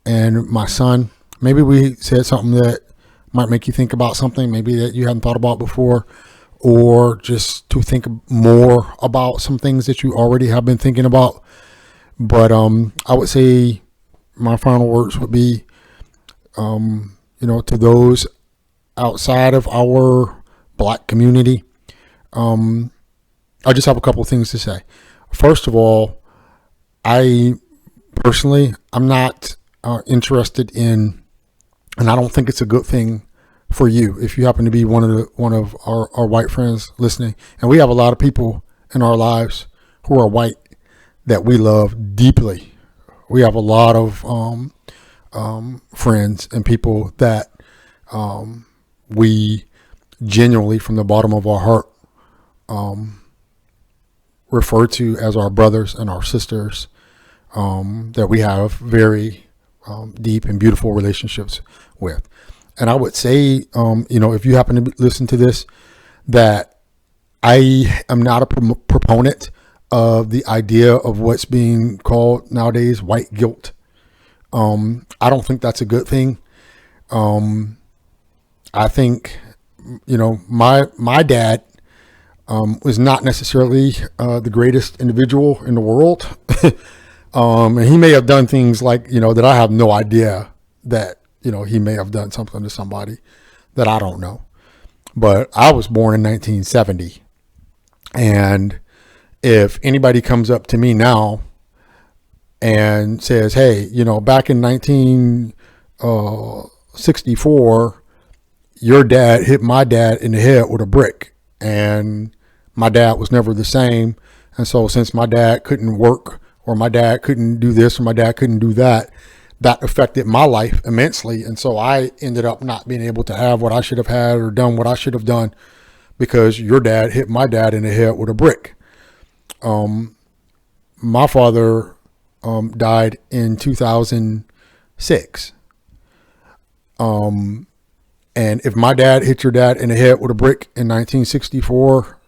and my son, maybe we said something that might make you think about something maybe that you hadn't thought about before, or just to think more about some things that you already have been thinking about. But I would say my final words would be, to those outside of our Black community, I just have a couple of things to say. First of all, I'm not interested in, and I don't think it's a good thing for you if you happen to be one of our white friends listening. And we have a lot of people in our lives who are white that we love deeply. We have a lot of friends and people that we genuinely, from the bottom of our heart, refer to as our brothers and our sisters, that we have very deep and beautiful relationships with. And I would say, if you happen to listen to this, that I am not a proponent of the idea of what's being called nowadays white guilt. I don't think that's a good thing. I think, my dad was not necessarily the greatest individual in the world. And he may have done things like, that I have no idea that, he may have done something to somebody that I don't know. But I was born in 1970. And if anybody comes up to me now and says, hey, back in 1964, your dad hit my dad in the head with a brick, and my dad was never the same. And so since my dad couldn't work, or my dad couldn't do this, or my dad couldn't do that, that affected my life immensely. And so I ended up not being able to have what I should have had or done what I should have done because your dad hit my dad in the head with a brick. My father died in 2006. And if my dad hit your dad in the head with a brick in 1964,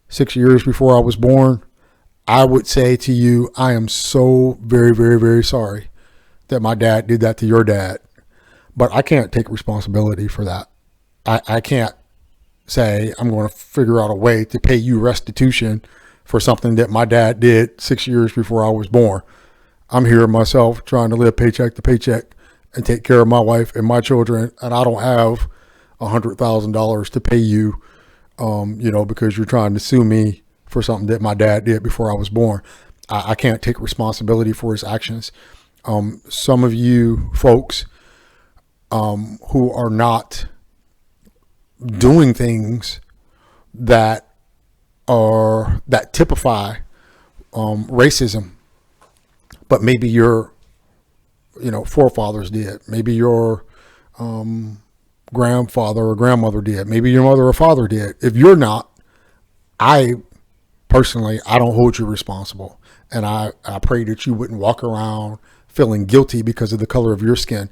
6 years before I was born, I would say to you, I am so very, very, very sorry that my dad did that to your dad. But I can't take responsibility for that. I can't say I'm going to figure out a way to pay you restitution for something that my dad did 6 years before I was born. I'm here myself trying to live paycheck to paycheck and take care of my wife and my children, and I don't have $100,000 to pay you, because you're trying to sue me for something that my dad did before I was born. I can't take responsibility for his actions. Some of you folks who are not doing things that typify racism, but maybe your forefathers did, maybe your grandfather or grandmother did, maybe your mother or father did. If you're not, I don't hold you responsible, and I pray that you wouldn't walk around feeling guilty because of the color of your skin.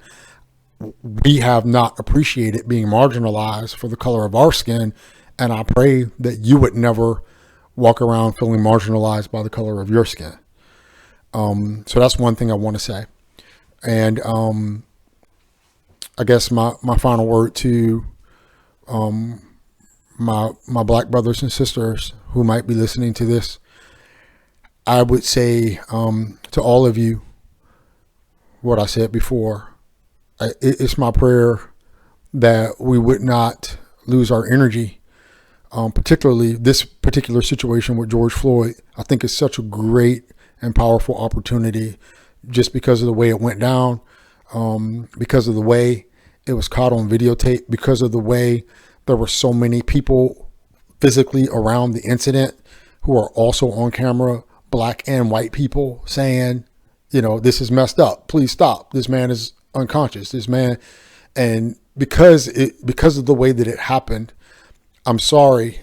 We have not appreciated being marginalized for the color of our skin, and I pray that you would never walk around feeling marginalized by the color of your skin. So that's one thing I want to say. And I guess my final word to my black brothers and sisters who might be listening to this, I would say to all of you what I said before. It's my prayer that we would not lose our energy, particularly this particular situation with George Floyd. I think it's such a great and powerful opportunity just because of the way it went down, because of the way it was caught on videotape, because of the way there were so many people physically around the incident who are also on camera, black and white people, saying, this is messed up. Please stop. This man is unconscious. This man, and because of the way that it happened, I'm sorry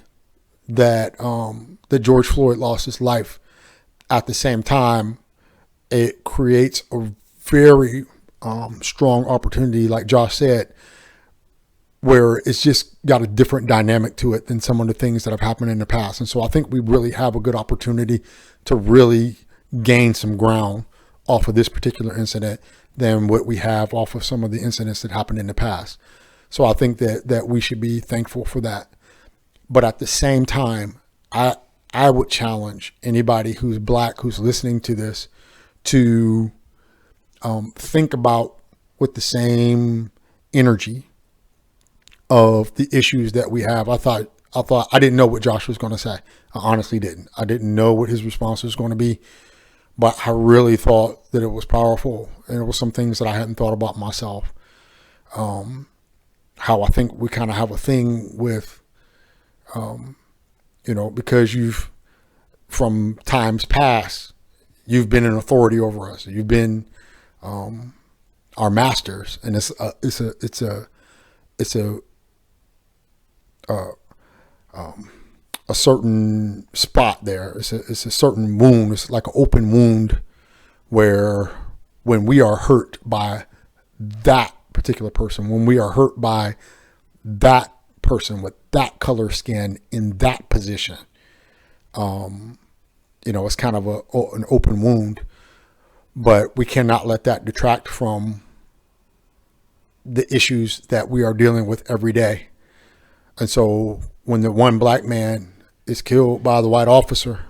that that George Floyd lost his life. At the same time, it creates a very strong opportunity, like Josh said, where it's just got a different dynamic to it than some of the things that have happened in the past. And so I think we really have a good opportunity to really gain some ground off of this particular incident than what we have off of some of the incidents that happened in the past. So I think that we should be thankful for that. But at the same time, I would challenge anybody who's black, who's listening to this, to think about with the same energy of the issues that we have. I didn't know what Josh was going to say. I honestly didn't. I didn't know what his response was going to be, but I really thought that it was powerful, and it was some things that I hadn't thought about myself. How I think we kind of have a thing with, because from times past, you've been an authority over us. You've been our masters, and it's a certain spot there. It's a certain wound. It's like an open wound where when we are hurt by that particular person, when we are hurt by that person with that color skin in that position, it's kind of an open wound, but we cannot let that detract from the issues that we are dealing with every day. And so when the one black man is killed by the white officer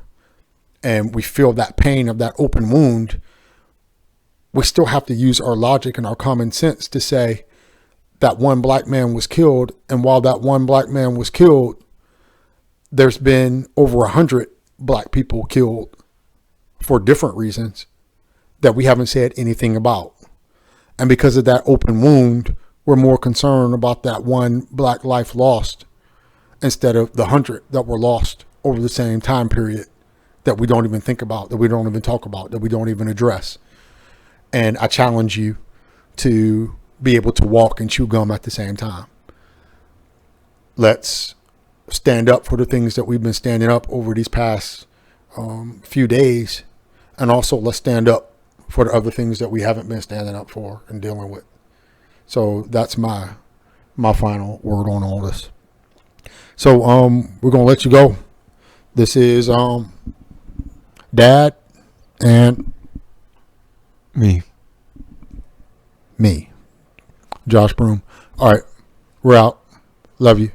and we feel that pain of that open wound, we still have to use our logic and our common sense to say that one black man was killed. And while that one black man was killed, there's been over 100 black people killed for different reasons that we haven't said anything about. And because of that open wound, we're more concerned about that one black life lost instead of the 100 that were lost over the same time period that we don't even think about, that we don't even talk about, that we don't even address. And I challenge you to be able to walk and chew gum at the same time. Let's stand up for the things that we've been standing up over these past few days. And also let's stand up for the other things that we haven't been standing up for and dealing with. So that's my my final word on all this. So we're gonna let you go. This is Dad and Me. me, Josh Broom. All right, we're out. Love you.